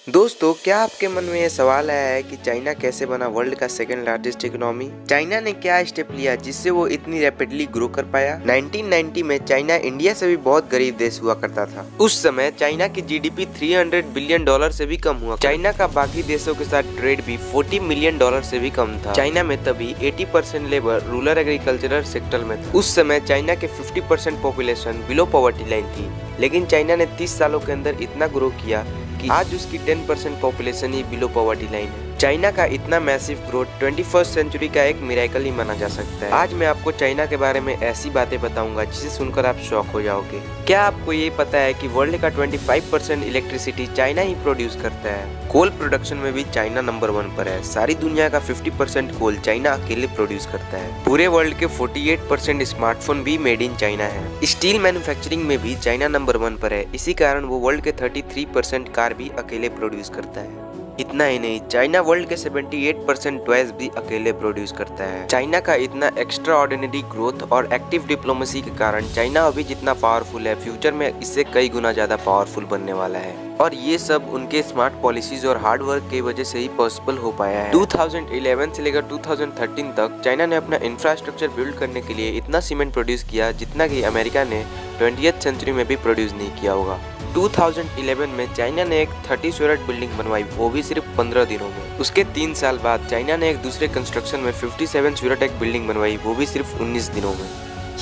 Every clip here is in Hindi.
दोस्तों, क्या आपके मन में ये सवाल आया है कि चाइना कैसे बना वर्ल्ड का सेकंड लार्जेस्ट इकोनॉमी? चाइना ने क्या स्टेप लिया जिससे वो इतनी रैपिडली ग्रो कर पाया? 1990 में चाइना इंडिया से भी बहुत गरीब देश हुआ करता था। उस समय चाइना की जीडीपी 300 बिलियन डॉलर से भी कम हुआ। चाइना का बाकी देशों के साथ ट्रेड भी 40 मिलियन डॉलर से भी कम था। चाइना में तभी 80% लेबर रूरल एग्रीकल्चरल सेक्टर में था। उस समय चाइना के 50% पॉपुलेशन बिलो पॉवर्टी लाइन थी, लेकिन चाइना ने 30 सालों के अंदर इतना ग्रो किया कि आज उसकी 10% पॉपुलेशन ही बिलो पॉवर्टी लाइन है। चाइना का इतना मैसिव ग्रोथ 21st सेंचुरी का एक मिरेकल ही माना जा सकता है। आज मैं आपको चाइना के बारे में ऐसी बातें बताऊंगा जिसे सुनकर आप शॉक हो जाओगे। क्या आपको ये पता है कि वर्ल्ड का 25% इलेक्ट्रिसिटी चाइना ही प्रोड्यूस करता है? कोल प्रोडक्शन में भी चाइना नंबर 1 पर है। सारी दुनिया का 50% कोल चाइना अकेले प्रोड्यूस करता है। पूरे वर्ल्ड के 48% स्मार्टफोन भी मेड इन चाइना है। स्टील मैन्युफैक्चरिंग में भी चाइना नंबर 1 पर है। इसी कारण वो वर्ल्ड के 33% कार भी अकेले प्रोड्यूस करता है। इतना ही नहीं, चाइना वर्ल्ड के 78% टॉयज भी अकेले प्रोड्यूस करता है। चाइना का इतना एक्स्ट्रा ऑर्डिनरी ग्रोथ और एक्टिव डिप्लोमेसी के कारण चाइना अभी जितना पावरफुल है, फ्यूचर में इससे कई गुना ज्यादा पावरफुल बनने वाला है। और ये सब उनके स्मार्ट पॉलिसीज और हार्ड वर्क की वजह से ही पॉसिबल हो पाया है। 2011 से लेकर 2013 तक चाइना ने अपना इंफ्रास्ट्रक्चर बिल्ड करने के लिए इतना सीमेंट प्रोड्यूस किया जितना कि अमेरिका ने 20th सेंचुरी में भी प्रोड्यूस नहीं किया होगा। 2011 में चाइना ने एक 30 स्टोरेज बिल्डिंग बनवाई, वो भी सिर्फ 15 दिनों में। उसके 3 साल बाद चाइना ने एक दूसरे कंस्ट्रक्शन में 57 स्टोरेज बिल्डिंग बनवाई, वो भी सिर्फ 19 दिनों में।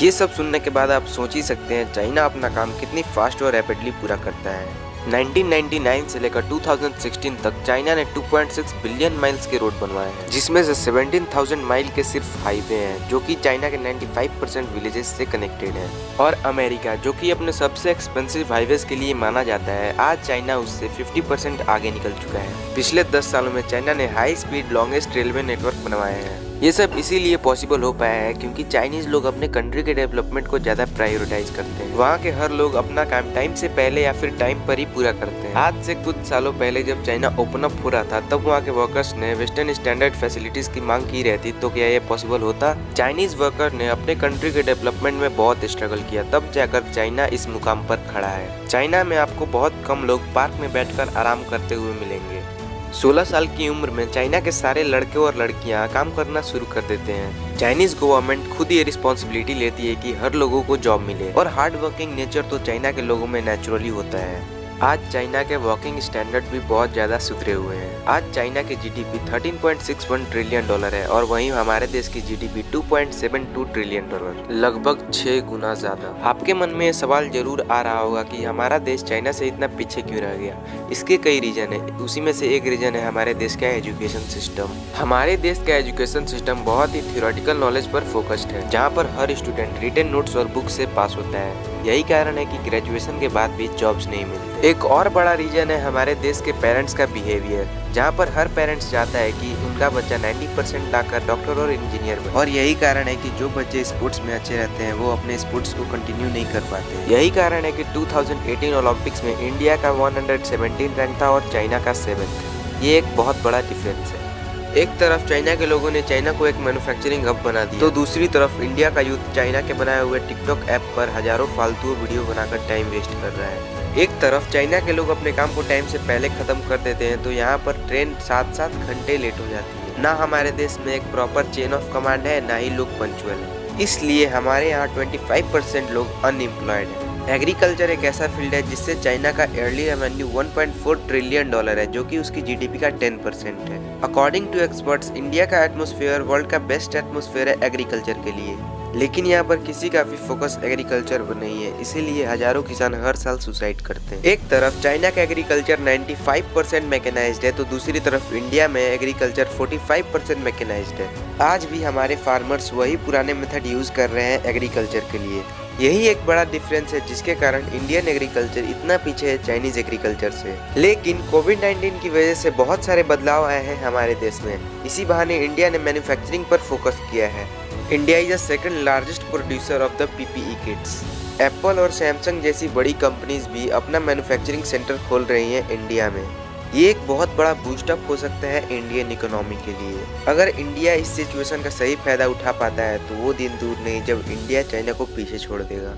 ये सब सुनने के बाद आप सोच ही सकते हैं चाइना अपना काम कितनी फास्ट और रैपिडली पूरा करता है। 1999 से लेकर 2016 तक चाइना ने 2.6 बिलियन माइल्स के रोड बनवाए हैं, जिसमें से 17,000 माइल के सिर्फ हाईवे हैं, जो कि चाइना के 95% विलेजेस से कनेक्टेड है। और अमेरिका, जो कि अपने सबसे एक्सपेंसिव हाईवेज के लिए माना जाता है, आज चाइना उससे 50% आगे निकल चुका है। पिछले 10 सालों में चाइना ने high speed longest railway network बनवाए हैं। ये सब इसीलिए पॉसिबल हो पाया है क्योंकि चाइनीज लोग अपने कंट्री के डेवलपमेंट को ज्यादा प्रायोरिटाइज करते हैं। वहाँ के हर लोग अपना काम टाइम से पहले या फिर टाइम पर ही पूरा करते हैं। आज से कुछ सालों पहले जब चाइना ओपन अप हो रहा था, तब वहाँ के वर्कर्स ने वेस्टर्न स्टैंडर्ड फैसिलिटीज की मांग की रहती, तो क्या ये पॉसिबल होता? चाइनीज वर्कर ने अपने कंट्री के डेवलपमेंट में बहुत स्ट्रगल किया, तब जाकर चाइना इस मुकाम पर खड़ा है। चाइना में आपको बहुत कम लोग पार्क में बैठकर आराम करते हुए मिलेंगे। 16 साल की उम्र में चाइना के सारे लड़के और लड़कियां काम करना शुरू कर देते हैं। चाइनीज गवर्नमेंट खुद ये रिस्पॉन्सिबिलिटी लेती है कि हर लोगों को जॉब मिले, और हार्ड वर्किंग नेचर तो चाइना के लोगों में नेचुरली होता है। आज चाइना के वर्किंग स्टैंडर्ड भी बहुत ज्यादा सुधरे हुए हैं। आज चाइना की जीडीपी 13.61 ट्रिलियन डॉलर है, और वहीं हमारे देश की जीडीपी 2.72 ट्रिलियन डॉलर, लगभग 6 गुना ज्यादा। आपके मन में ये सवाल जरूर आ रहा होगा कि हमारा देश चाइना से इतना पीछे क्यों रह गया। इसके कई रीजन है। उसी में से एक रीजन है हमारे देश का एजुकेशन सिस्टम। हमारे देश का एजुकेशन सिस्टम बहुत ही थ्योरेटिकल नॉलेज पर फोकस्ड है, जहाँ पर हर स्टूडेंट रिटन नोट्स और बुक से पास होता है। यही कारण है कि ग्रेजुएशन के बाद भी जॉब्स नहीं मिलते। एक और बड़ा रीजन है हमारे देश के पेरेंट्स का बिहेवियर, जहाँ पर हर पेरेंट्स चाहता है कि उनका बच्चा 90% लाकर डॉक्टर और इंजीनियर बने। और यही कारण है कि जो बच्चे स्पोर्ट्स में अच्छे रहते हैं, वो अपने स्पोर्ट्स को कंटिन्यू नहीं कर पाते। यही कारण है कि 2018 ओलंपिक्स में इंडिया का 117 रैंक था और चाइना का 7th। ये एक बहुत बड़ा डिफरेंस है। एक तरफ चाइना के लोगों ने चाइना को एक मैन्युफैक्चरिंग हब बना दिया, तो दूसरी तरफ इंडिया का यूथ चाइना के बनाए हुए टिकटॉक ऐप पर हजारों फालतू वीडियो बनाकर टाइम वेस्ट कर रहा है। एक तरफ चाइना के लोग अपने काम को टाइम से पहले खत्म कर देते हैं, तो यहाँ पर ट्रेन 7-7 घंटे लेट हो जाती है। ना हमारे देश में एक प्रॉपर चेन ऑफ कमांड है, ना ही लोग पंक्चुअल है। इसलिए हमारे यहाँ 25% लोग अनएम्प्लॉयड है। एग्रीकल्चर एक ऐसा फील्ड है जिससे चाइना का ईयरली रेवेन्यू 1.4 ट्रिलियन डॉलर है, जो कि उसकी जीडीपी का 10% है। अकॉर्डिंग टू एक्सपर्ट्स, इंडिया का एटमॉस्फेयर वर्ल्ड का बेस्ट एटमॉस्फेयर है एग्रीकल्चर के लिए, लेकिन यहाँ पर किसी का भी फोकस एग्रीकल्चर पर नहीं है। इसीलिए हजारों किसान हर साल सुसाइड करते हैं। एक तरफ चाइना का एग्रीकल्चर 95% मैकेनाइज्ड है, तो दूसरी तरफ इंडिया में एग्रीकल्चर 45% मैकेनाइज्ड है। आज भी हमारे फार्मर्स वही पुराने मेथड यूज कर रहे हैं एग्रीकल्चर के लिए। यही एक बड़ा डिफरेंस है जिसके कारण इंडियन एग्रीकल्चर इतना पीछे है चाइनीज एग्रीकल्चर से। लेकिन कोविड-19 की वजह से बहुत सारे बदलाव आए हैं हमारे देश में। इसी बहाने इंडिया ने मैन्युफैक्चरिंग पर फोकस किया है। India is the second largest producer of the PPE kits. Apple और सैमसंग जैसी बड़ी कंपनीज भी अपना मैन्युफैक्चरिंग सेंटर खोल रही हैं इंडिया में। ये एक बहुत बड़ा बूस्टअप हो सकता है इंडियन इकोनॉमी के लिए। अगर इंडिया इस सिचुएशन का सही फायदा उठा पाता है, तो वो दिन दूर नहीं जब इंडिया चाइना को पीछे छोड़ देगा।